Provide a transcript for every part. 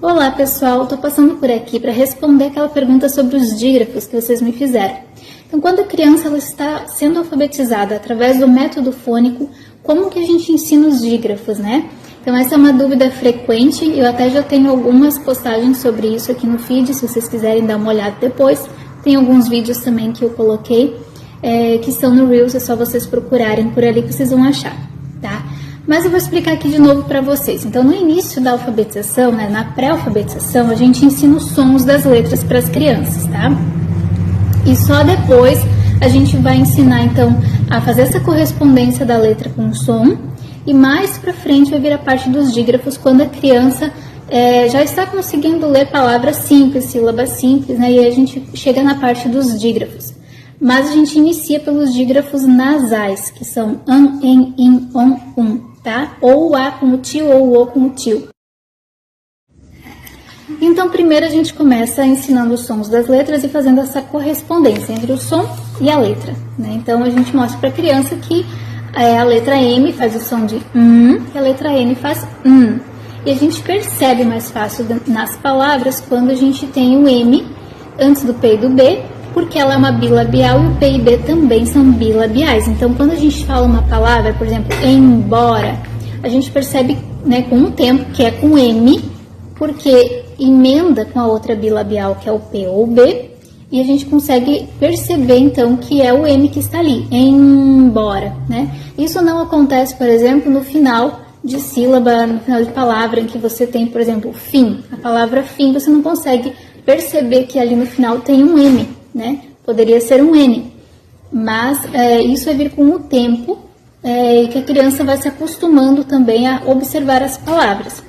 Olá pessoal, estou passando por aqui para responder aquela pergunta sobre os dígrafos que vocês me fizeram. Então, quando a criança ela está sendo alfabetizada através do método fônico, como que a gente ensina os dígrafos, né? Então, essa é uma dúvida frequente, eu até já tenho algumas postagens sobre isso aqui no feed, se vocês quiserem dar uma olhada depois. Tem alguns vídeos também que eu coloquei, que estão no Reels, é só vocês procurarem por ali que vocês vão achar, tá? Mas eu vou explicar aqui de novo para vocês. Então, no início da alfabetização, né, na pré-alfabetização, a gente ensina os sons das letras para as crianças, tá? E só depois a gente vai ensinar, então, a fazer essa correspondência da letra com o som. E mais para frente vai vir a parte dos dígrafos, quando a criança já está conseguindo ler palavras simples, sílabas simples, né? E aí a gente chega na parte dos dígrafos. Mas a gente inicia pelos dígrafos nasais, que são an, en, in, on, tá? Ou o A com o tio ou o O com o tio. Então, primeiro a gente começa ensinando os sons das letras e fazendo essa correspondência entre o som e a letra, né? Então, a gente mostra para a criança que a letra M faz o som de e a letra N faz E a gente percebe mais fácil nas palavras quando a gente tem o M antes do P e do B, porque ela é uma bilabial e o P e B também são bilabiais. Então, quando a gente fala uma palavra, por exemplo, embora, a gente percebe, né, com o tempo que é com M, porque emenda com a outra bilabial, que é o P ou o B, e a gente consegue perceber, então, que é o M que está ali, embora, né? Isso não acontece, por exemplo, no final de sílaba, no final de palavra, em que você tem, por exemplo, fim. A palavra fim, você não consegue perceber que ali no final tem um M, né? Poderia ser um N, mas isso vai vir com o tempo e que a criança vai se acostumando também a observar as palavras.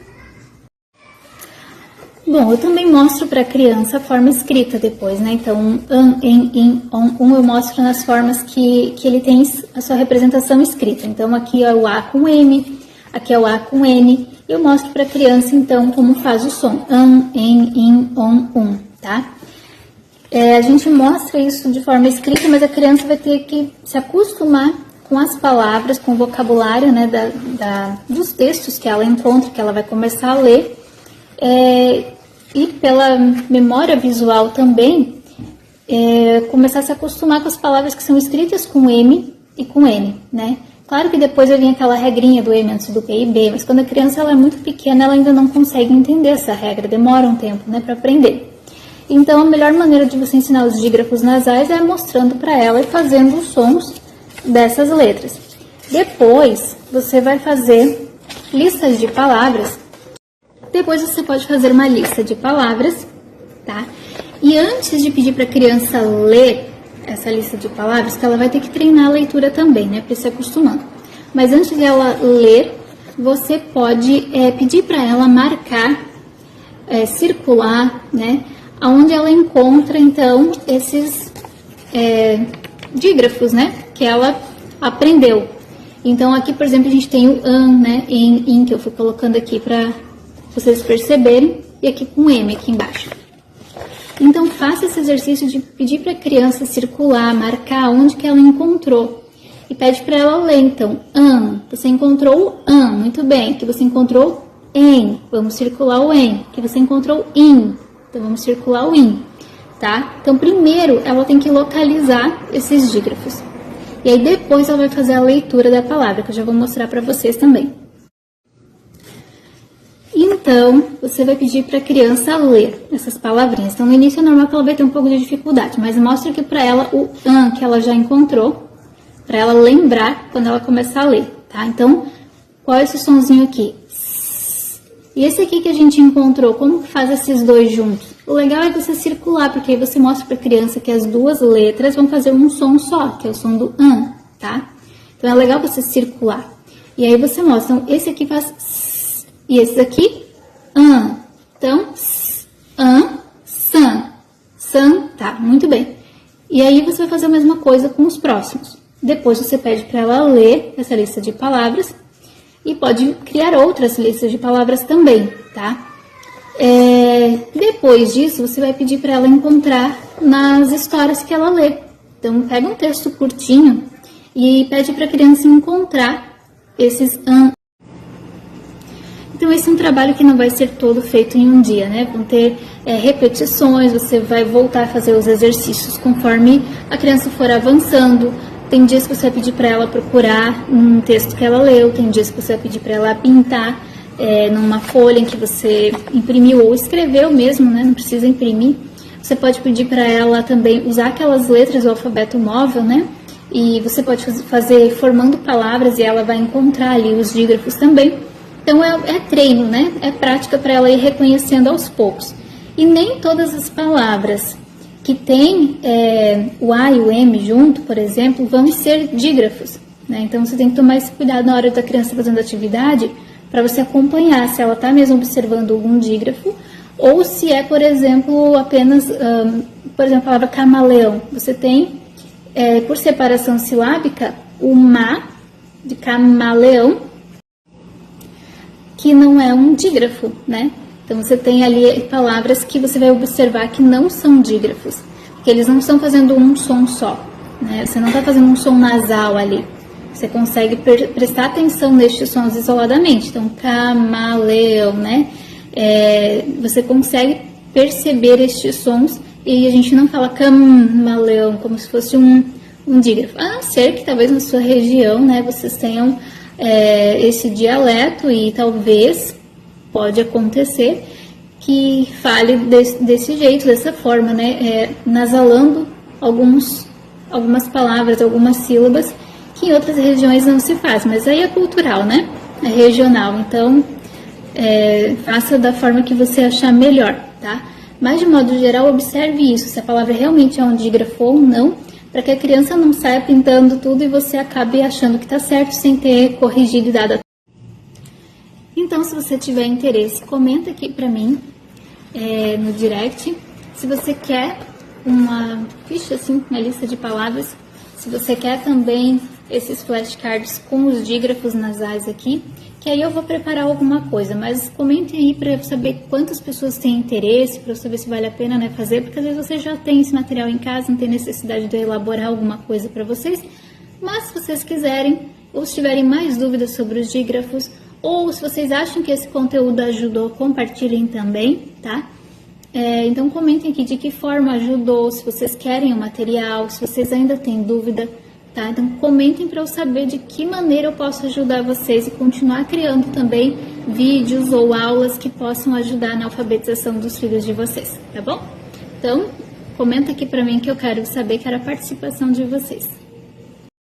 Bom, eu também mostro para a criança a forma escrita depois, né? Então, an, en, in, on, eu mostro nas formas que ele tem a sua representação escrita. Então, aqui é o A com M, aqui é o A com N. Eu mostro para a criança, então, como faz o som. An, en, in, on, tá? A gente mostra isso de forma escrita, mas a criança vai ter que se acostumar com as palavras, com o vocabulário, né, dos textos que ela encontra, que ela vai começar a ler. E pela memória visual também, começar a se acostumar com as palavras que são escritas com M e com N, né? Claro que depois vai vir aquela regrinha do M antes do P e B, mas quando a criança ela é muito pequena, ela ainda não consegue entender essa regra, demora um tempo, né, para aprender. Então, a melhor maneira de você ensinar os dígrafos nasais é mostrando para ela e fazendo os sons dessas letras. Depois, você vai fazer listas de palavras. Depois você pode fazer uma lista de palavras, tá? E antes de pedir para a criança ler essa lista de palavras, que ela vai ter que treinar a leitura também, né? Para se acostumando. Mas antes de ela ler, você pode pedir para ela marcar, circular, né? Onde ela encontra, então, esses dígrafos, né? Que ela aprendeu. Então, aqui, por exemplo, a gente tem o an, né? Em, in, que eu fui colocando aqui para vocês perceberem, e aqui com M aqui embaixo. Então, faça esse exercício de pedir para a criança circular, marcar onde que ela encontrou. E pede para ela ler, então, an, você encontrou o an, muito bem. Que você encontrou em, vamos circular o em. Que você encontrou in, então vamos circular o in, tá? Então, primeiro, ela tem que localizar esses dígrafos. E aí, depois, ela vai fazer a leitura da palavra, que eu já vou mostrar para vocês também. Então, você vai pedir para a criança ler essas palavrinhas. Então, no início é normal que ela vai ter um pouco de dificuldade, mas mostra aqui para ela o an que ela já encontrou, para ela lembrar quando ela começar a ler, tá? Então, qual é esse sonzinho aqui? E esse aqui que a gente encontrou, como que faz esses dois juntos? O legal é você circular, porque aí você mostra para a criança que as duas letras vão fazer um som só, que é o som do an, tá? Então, é legal você circular. E aí você mostra, então, esse aqui faz e esse aqui, an. Então, an, san. San, tá, muito bem. E aí você vai fazer a mesma coisa com os próximos. Depois você pede para ela ler essa lista de palavras e pode criar outras listas de palavras também, tá? Depois disso, você vai pedir para ela encontrar nas histórias que ela lê. Então, pega um texto curtinho e pede para a criança encontrar esses an. Então, esse é um trabalho que não vai ser todo feito em um dia, né? Vão ter repetições, você vai voltar a fazer os exercícios conforme a criança for avançando. Tem dias que você vai pedir para ela procurar um texto que ela leu, tem dias que você vai pedir para ela pintar numa folha em que você imprimiu ou escreveu mesmo, né? Não precisa imprimir. Você pode pedir para ela também usar aquelas letras do alfabeto móvel, né? E você pode fazer formando palavras e ela vai encontrar ali os dígrafos também. Então, é treino, né? É prática para ela ir reconhecendo aos poucos. E nem todas as palavras que tem o A e o M junto, por exemplo, vão ser dígrafos, né? Então, você tem que tomar esse cuidado na hora da criança fazendo atividade para você acompanhar se ela está mesmo observando algum dígrafo ou se é, por exemplo, apenas, por exemplo, a palavra camaleão. Você tem, por separação silábica, o ma de camaleão, que não é um dígrafo, né? Então, você tem ali palavras que você vai observar que não são dígrafos, porque eles não estão fazendo um som só, né? Você não está fazendo um som nasal ali. Você consegue prestar atenção nestes sons isoladamente. Então, camaleão, né? Você consegue perceber estes sons e a gente não fala camaleão como se fosse um dígrafo. A não ser que talvez na sua região, né, vocês tenham esse dialeto e talvez pode acontecer que fale desse jeito, dessa forma, né, nasalando algumas palavras, algumas sílabas que em outras regiões não se faz, mas aí é cultural, né, é regional, então faça da forma que você achar melhor, tá? Mas de modo geral, observe isso, se a palavra realmente é um dígrafo ou não, para que a criança não saia pintando tudo e você acabe achando que está certo sem ter corrigido e dado. Então, se você tiver interesse, comenta aqui para mim no direct. Se você quer uma ficha, assim, uma lista de palavras, se você quer também esses flashcards com os dígrafos nasais aqui, que aí eu vou preparar alguma coisa, mas comentem aí para eu saber quantas pessoas têm interesse, para eu saber se vale a pena, né, fazer, porque às vezes você já tem esse material em casa, não tem necessidade de eu elaborar alguma coisa para vocês, mas se vocês quiserem, ou se tiverem mais dúvidas sobre os dígrafos, ou se vocês acham que esse conteúdo ajudou, compartilhem também, tá? Então comentem aqui de que forma ajudou, se vocês querem o material, se vocês ainda têm dúvida, tá? Então comentem para eu saber de que maneira eu posso ajudar vocês e continuar criando também vídeos ou aulas que possam ajudar na alfabetização dos filhos de vocês, tá bom? Então comenta aqui para mim que eu quero saber, quero a participação de vocês.